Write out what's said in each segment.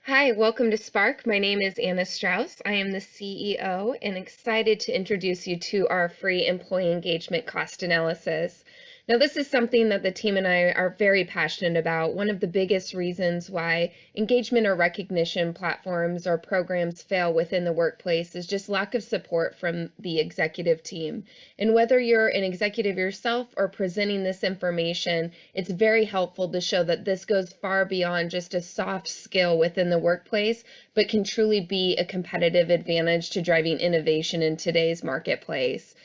Hi, welcome to Spark. My name is Anna Strauss. I am the CEO and excited to introduce you to our free employee engagement cost analysis. Now, this is something that the team and I are very passionate about. One of the biggest reasons why engagement or recognition platforms or programs fail within the workplace is just lack of support from the executive team. And whether you're an executive yourself or presenting this information, it's very helpful to show that this goes far beyond just a soft skill within the workplace, but can truly be a competitive advantage to driving innovation in today's marketplace.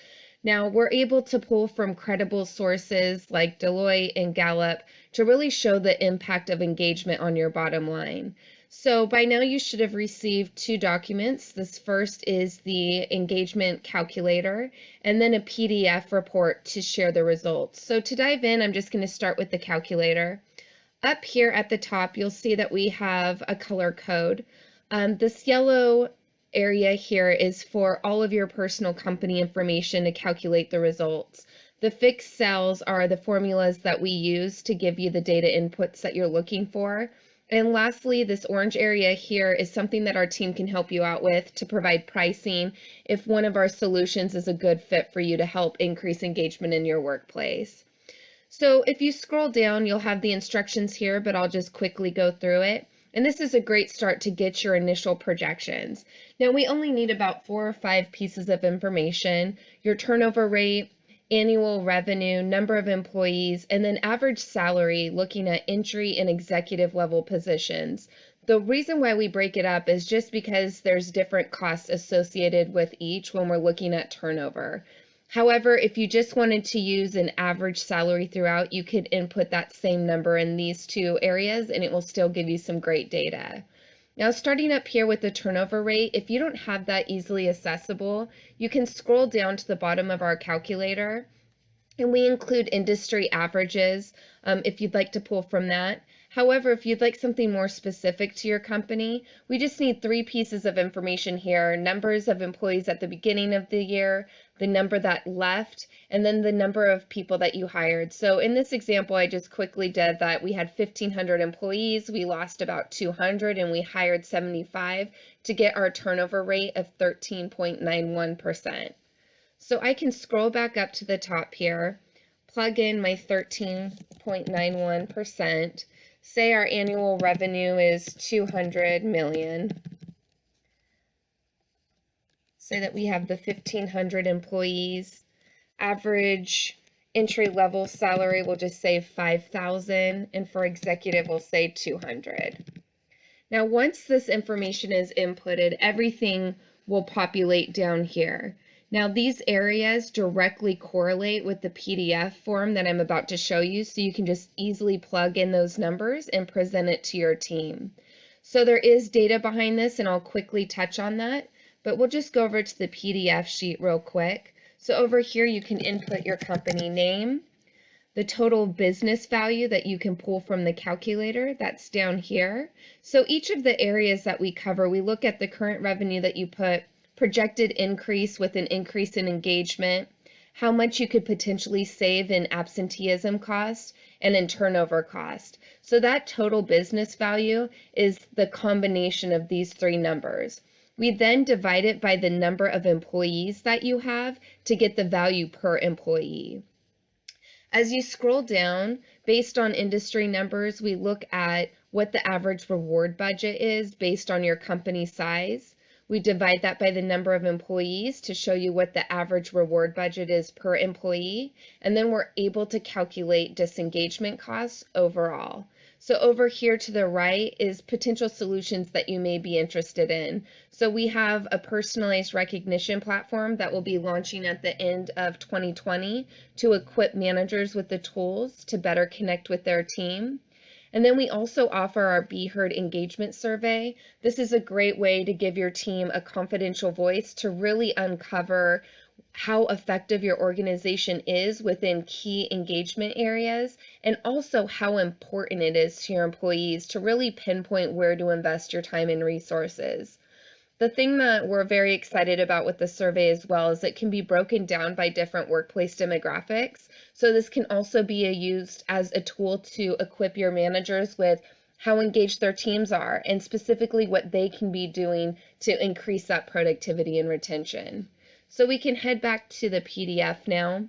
Now, we're able to pull from credible sources like Deloitte and Gallup to really show the impact of engagement on your bottom line. So by now you should have received two documents. This first is the engagement calculator and then a PDF report to share the results. So to dive in, I'm just going to start with the calculator. Up here at the top, you'll see that we have a color code. This yellow area here is for all of your personal company information to calculate the results. The fixed cells are the formulas that we use to give you the data inputs that you're looking for. And lastly, this orange area here is something that our team can help you out with to provide pricing if one of our solutions is a good fit for you to help increase engagement in your workplace. So if you scroll down, you'll have the instructions here, but I'll just quickly go through it. And this is a great start to get your initial projections. Now, we only need about 4 or 5 pieces of information: your turnover rate, annual revenue, number of employees, and then average salary, looking at entry and executive level positions. The reason why we break it up is just because there's different costs associated with each when we're looking at turnover. However, if you just wanted to use an average salary throughout, you could input that same number in these two areas and it will still give you some great data. Now, starting up here with the turnover rate, if you don't have that easily accessible, you can scroll down to the bottom of our calculator, and we include industry averages if you'd like to pull from that. However, if you'd like something more specific to your company, we just need 3 pieces of information here: numbers of employees at the beginning of the year, the number that left, and then the number of people that you hired. So in this example, I just quickly did that. We had 1,500 employees, we lost about 200, and we hired 75 to get our turnover rate of 13.91%. So I can scroll back up to the top here, plug in my 13.91%, say our annual revenue is 200 million, say that we have the 1,500 employees, average entry level salary, we'll just say 5,000, and for executive, we'll say 200. Now, once this information is inputted, everything will populate down here. Now, these areas directly correlate with the PDF form that I'm about to show you, so you can just easily plug in those numbers and present it to your team. So there is data behind this, and I'll quickly touch on that, but we'll just go over to the PDF sheet real quick. So over here, you can input your company name, the total business value that you can pull from the calculator, that's down here. So each of the areas that we cover, we look at the current revenue that you put, projected increase with an increase in engagement, how much you could potentially save in absenteeism cost and in turnover cost. So that total business value is the combination of these 3 numbers. We then divide it by the number of employees that you have to get the value per employee. As you scroll down, based on industry numbers, we look at what the average reward budget is based on your company size. We divide that by the number of employees to show you what the average reward budget is per employee, and then we're able to calculate disengagement costs overall. So over here to the right is potential solutions that you may be interested in. So we have a personalized recognition platform that will be launching at the end of 2020 to equip managers with the tools to better connect with their team. And then we also offer our Be Heard engagement survey. This is a great way to give your team a confidential voice to really uncover how effective your organization is within key engagement areas, and also how important it is to your employees to really pinpoint where to invest your time and resources. The thing that we're very excited about with the survey as well is it can be broken down by different workplace demographics. So this can also be used as a tool to equip your managers with how engaged their teams are, and specifically what they can be doing to increase that productivity and retention. So we can head back to the PDF now.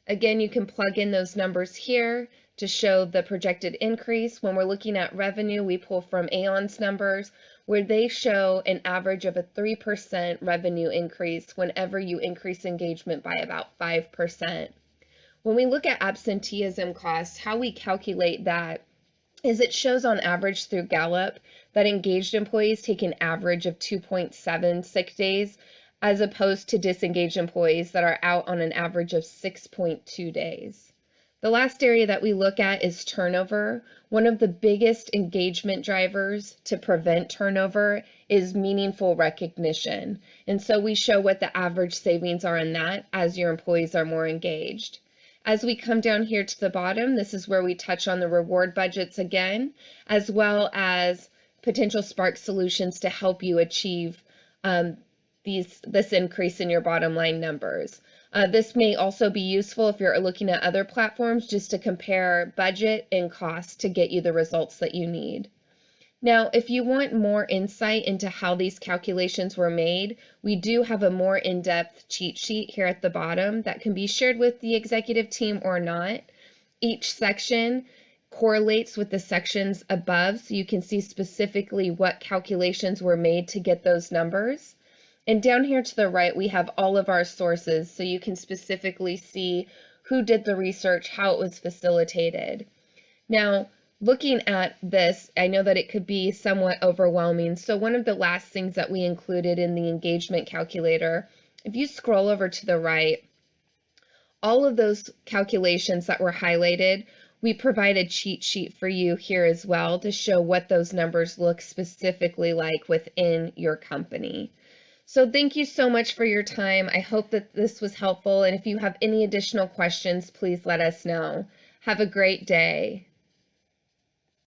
Again, you can plug in those numbers here to show the projected increase. When we're looking at revenue, we pull from Aon's numbers where they show an average of a 3% revenue increase whenever you increase engagement by about 5%. When we look at absenteeism costs, how we calculate that is it shows on average through Gallup that engaged employees take an average of 2.7 sick days, as opposed to disengaged employees that are out on an average of 6.2 days. The last area that we look at is turnover. One of the biggest engagement drivers to prevent turnover is meaningful recognition. And so we show what the average savings are in that as your employees are more engaged. As we come down here to the bottom, this is where we touch on the reward budgets again, as well as potential Spark solutions to help you achieve this increase in your bottom line numbers. This may also be useful if you're looking at other platforms just to compare budget and cost to get you the results that you need. Now, if you want more insight into how these calculations were made, we do have a more in-depth cheat sheet here at the bottom that can be shared with the executive team or not. Each section correlates with the sections above, so you can see specifically what calculations were made to get those numbers. And down here to the right, we have all of our sources, so you can specifically see who did the research, how it was facilitated. Now, looking at this, I know that it could be somewhat overwhelming. So one of the last things that we included in the engagement calculator, if you scroll over to the right, all of those calculations that were highlighted, we provide a cheat sheet for you here as well to show what those numbers look specifically like within your company. So thank you so much for your time. I hope that this was helpful. And if you have any additional questions, please let us know. Have a great day.